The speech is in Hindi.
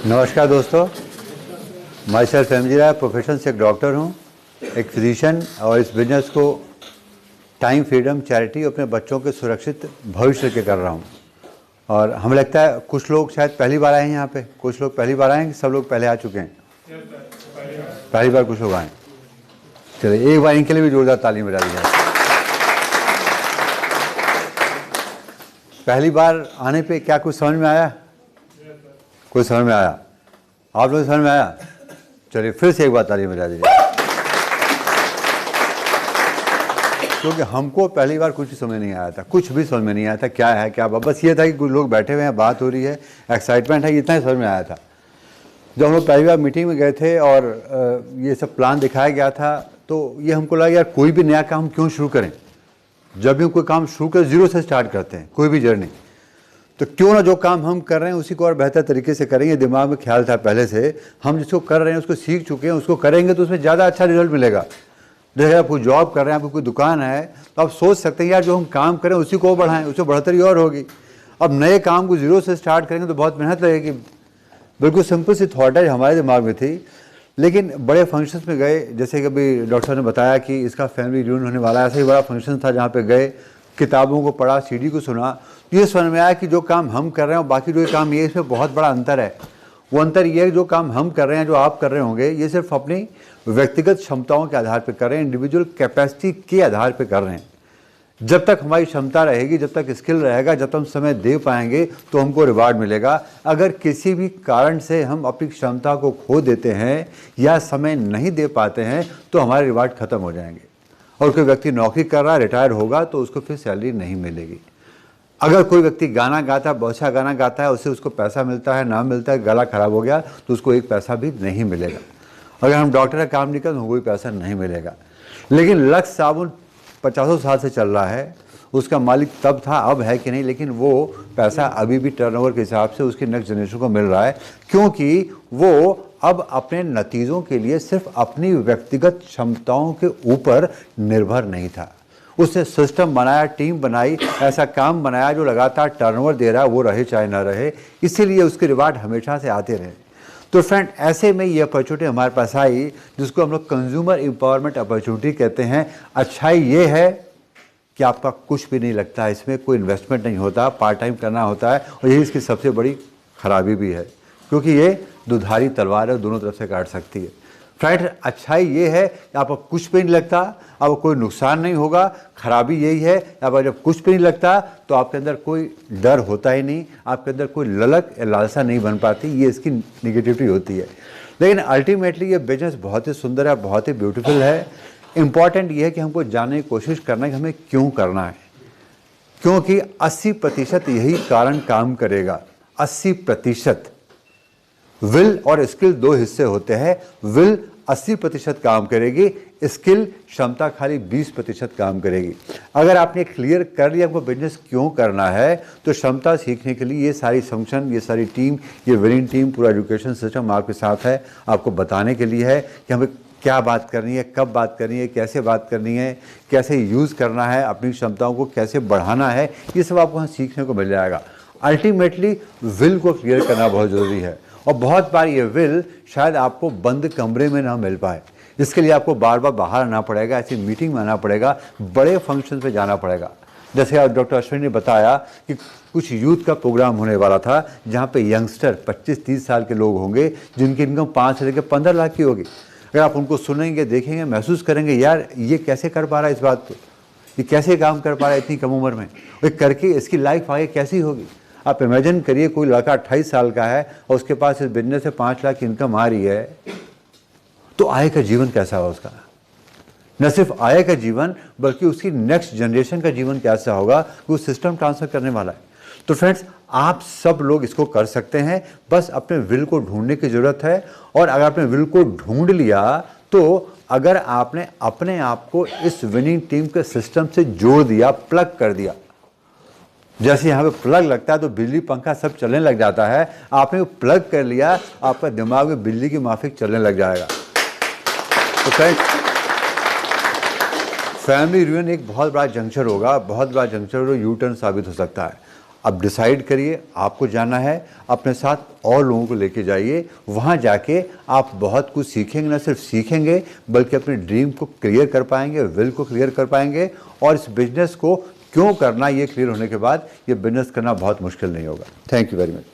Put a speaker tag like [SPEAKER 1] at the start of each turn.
[SPEAKER 1] नमस्कार दोस्तों, myself M G Rai, profession से एक डॉक्टर हूँ, एक फिजिशियन, और इस बिजनेस को टाइम फ्रीडम चैरिटी अपने बच्चों के सुरक्षित भविष्य के कर रहा हूँ। और हमें लगता है कुछ लोग शायद पहली बार आए हैं यहाँ पे, कुछ लोग पहली बार आए हैं कि सब लोग पहले आ चुके हैं? पहली बार कुछ लोग आए। चलिए एक बार इनके लिए भी जोरदार ताली बजा दी जाए। पहली बार आने पे क्या कुछ समझ में आया? कुछ समझ में आया? आप लोग समझ में आया? चलिए फिर से एक बार ताली बजा दीजिए। क्योंकि हमको पहली बार कुछ समझ नहीं आया था, कुछ भी समझ में नहीं आया था क्या है क्या, बस ये था कि कुछ लोग बैठे हुए हैं, बात हो रही है, एक्साइटमेंट है, इतना ही समझ में आया था। जब हम लोग पहली बार मीटिंग में गए थे और ये सब प्लान दिखाया गया था, तो ये हमको लगा यार कोई भी नया काम क्यों शुरू करें। जब भी कोई काम शुरू करें जीरो से स्टार्ट करते हैं, कोई भी जर्नी, तो क्यों ना जो काम हम कर रहे हैं उसी को और बेहतर तरीके से करेंगे। दिमाग में ख्याल था पहले से, हम जिसको कर रहे हैं उसको सीख चुके हैं, उसको करेंगे तो उसमें ज़्यादा अच्छा रिजल्ट मिलेगा। जैसे आप कोई जॉब कर रहे हैं, आपकी कोई दुकान है, तो आप सोच सकते हैं यार जो हम काम करें उसी को बढ़ाएं, उससे बढ़ोतरी और होगी। अब नए काम को जीरो से स्टार्ट करेंगे तो बहुत मेहनत लगेगी। बिल्कुल सिंपल सी थॉट है हमारे दिमाग में थी। लेकिन बड़े फंक्शंस में गए, जैसे कि अभी डॉक्टर साहब ने बताया कि इसका फैमिली रियूनियन होने वाला है, ऐसा ही बड़ा फंक्शन था जहाँ पे गए, किताबों को पढ़ा, सीडी को सुना, तो ये समझ में आया कि जो काम हम कर रहे हैं और बाकी जो काम ये, इसमें बहुत बड़ा अंतर है। वो अंतर ये है कि जो काम हम कर रहे हैं, जो आप कर रहे होंगे, ये सिर्फ अपनी व्यक्तिगत क्षमताओं के आधार पर कर रहे हैं, इंडिविजुअल कैपेसिटी के आधार पर कर रहे हैं। जब तक हमारी क्षमता रहेगी, जब तक स्किल रहेगा, जब तक हम समय दे पाएंगे तो हमको रिवार्ड मिलेगा। अगर किसी भी कारण से हम अपनी क्षमता को खो देते हैं या समय नहीं दे पाते हैं तो हमारे रिवार्ड खत्म हो जाएंगे। और कोई व्यक्ति नौकरी कर रहा है, रिटायर होगा तो उसको फिर सैलरी नहीं मिलेगी। अगर कोई व्यक्ति गाना गाता है, बहुत अच्छा गाना गाता है, उससे उसको पैसा मिलता है, नाम मिलता है, गला खराब हो गया तो उसको एक पैसा भी नहीं मिलेगा। अगर हम डॉक्टर का काम नहीं करें तो कोई पैसा नहीं मिलेगा। लेकिन लक्स साबुन 50 साल से चल रहा है, उसका मालिक तब था, अब है कि नहीं, लेकिन वो पैसा अभी भी टर्नओवर के हिसाब से उसकी नेक्स्ट जनरेशन को मिल रहा है, क्योंकि वो अब अपने नतीजों के लिए सिर्फ अपनी व्यक्तिगत क्षमताओं के ऊपर निर्भर नहीं था। उसने सिस्टम बनाया, टीम बनाई, ऐसा काम बनाया जो लगातार टर्नओवर दे रहा है, वो रहे चाहे ना रहे, इसीलिए उसके रिवार्ड हमेशा से आते रहे। तो फ्रेंड, ऐसे में ये अपॉर्चुनिटी हमारे पास आई, जिसको हम लोग कंज्यूमर एम्पावरमेंट अपॉर्चुनिटी कहते हैं। अच्छाई ये है कि आपका कुछ भी नहीं लगता है, इसमें कोई इन्वेस्टमेंट नहीं होता, पार्ट टाइम करना होता है, और यही इसकी सबसे बड़ी खराबी भी है, क्योंकि ये दुधारी तलवार है, दोनों तरफ से काट सकती है। फ्रेंड, अच्छाई ये है कि आपको कुछ भी नहीं लगता, आपको कोई नुकसान नहीं होगा। खराबी यही है कि आपको जब कुछ भी नहीं लगता तो आपके अंदर कोई डर होता ही नहीं, आपके अंदर कोई ललक या लालसा नहीं बन पाती, ये इसकी निगेटिविटी होती है। लेकिन अल्टीमेटली ये बिजनेस बहुत ही सुंदर है, बहुत ही ब्यूटीफुल है। इम्पॉर्टेंट ये है कि हमको जानने की कोशिश करना है कि हमें क्यों करना है, क्योंकि 80% यही कारण काम करेगा। 80%। विल और स्किल दो हिस्से होते हैं। विल 80% काम करेगी, स्किल क्षमता खाली 20% काम करेगी। अगर आपने क्लियर कर लिया आपको बिजनेस क्यों करना है, तो क्षमता सीखने के लिए ये सारी फंक्शन, ये सारी टीम, ये विनिंग टीम, पूरा एजुकेशन सिस्टम आपके साथ है, आपको बताने के लिए है कि हमें क्या बात करनी है, कब बात करनी है, कैसे बात करनी है, कैसे यूज़ करना है, अपनी क्षमताओं को कैसे बढ़ाना है, ये सब आपको वहाँ सीखने को मिल जाएगा। अल्टीमेटली विल को क्लियर करना बहुत ज़रूरी है, और बहुत बार ये विल शायद आपको बंद कमरे में ना मिल पाए। इसके लिए आपको बार बार बाहर आना पड़ेगा, ऐसी मीटिंग में आना पड़ेगा, बड़े फंक्शन पे जाना पड़ेगा। जैसे डॉक्टर अश्विनी ने बताया कि कुछ यूथ का प्रोग्राम होने वाला था, जहाँ पे यंगस्टर 25-30 साल के लोग होंगे, जिनकी इनकम 5 से लेकर 15 लाख की होगी। अगर आप उनको सुनेंगे, देखेंगे, महसूस करेंगे, यार ये कैसे कर पा रहा है इस बात को, ये कैसे काम कर पा रहा है इतनी कम उम्र में, और करके इसकी लाइफ आगे कैसी होगी। आप इमेजिन करिए कोई लड़का 28 साल का है और उसके पास इस बिजनेस से 5 लाख की इनकम आ रही है, तो आय का जीवन कैसा होगा उसका। न सिर्फ आय का जीवन, बल्कि उसकी नेक्स्ट जनरेशन का जीवन कैसा होगा, वो सिस्टम ट्रांसफर करने वाला है। तो फ्रेंड्स, आप सब लोग इसको कर सकते हैं, बस अपने विल को ढूंढने की ज़रूरत है। और अगर आपने विल को ढूंढ लिया, तो अगर आपने अपने आप को इस विनिंग टीम के सिस्टम से जोड़ दिया, प्लग कर दिया, जैसे यहाँ पे प्लग लगता है तो बिजली पंखा सब चलने लग जाता है, आपने वो प्लग कर लिया, आपका दिमाग में बिजली की माफिक चलने लग जाएगा। तो फ्रेंड्स, फैमिली रियूनियन एक बहुत बड़ा जंक्शन होगा, बहुत बड़ा जंक्शन और यू टर्न साबित हो सकता है। अब डिसाइड करिए, आपको जाना है, अपने साथ और लोगों को लेके जाइए, वहाँ जाके आप बहुत कुछ सीखेंगे, ना सिर्फ सीखेंगे बल्कि अपने ड्रीम को क्लियर कर पाएंगे, विल को क्लियर कर पाएंगे, और इस बिजनेस को क्यों करना ये क्लियर होने के बाद ये बिजनेस करना बहुत मुश्किल नहीं होगा। Thank you very much.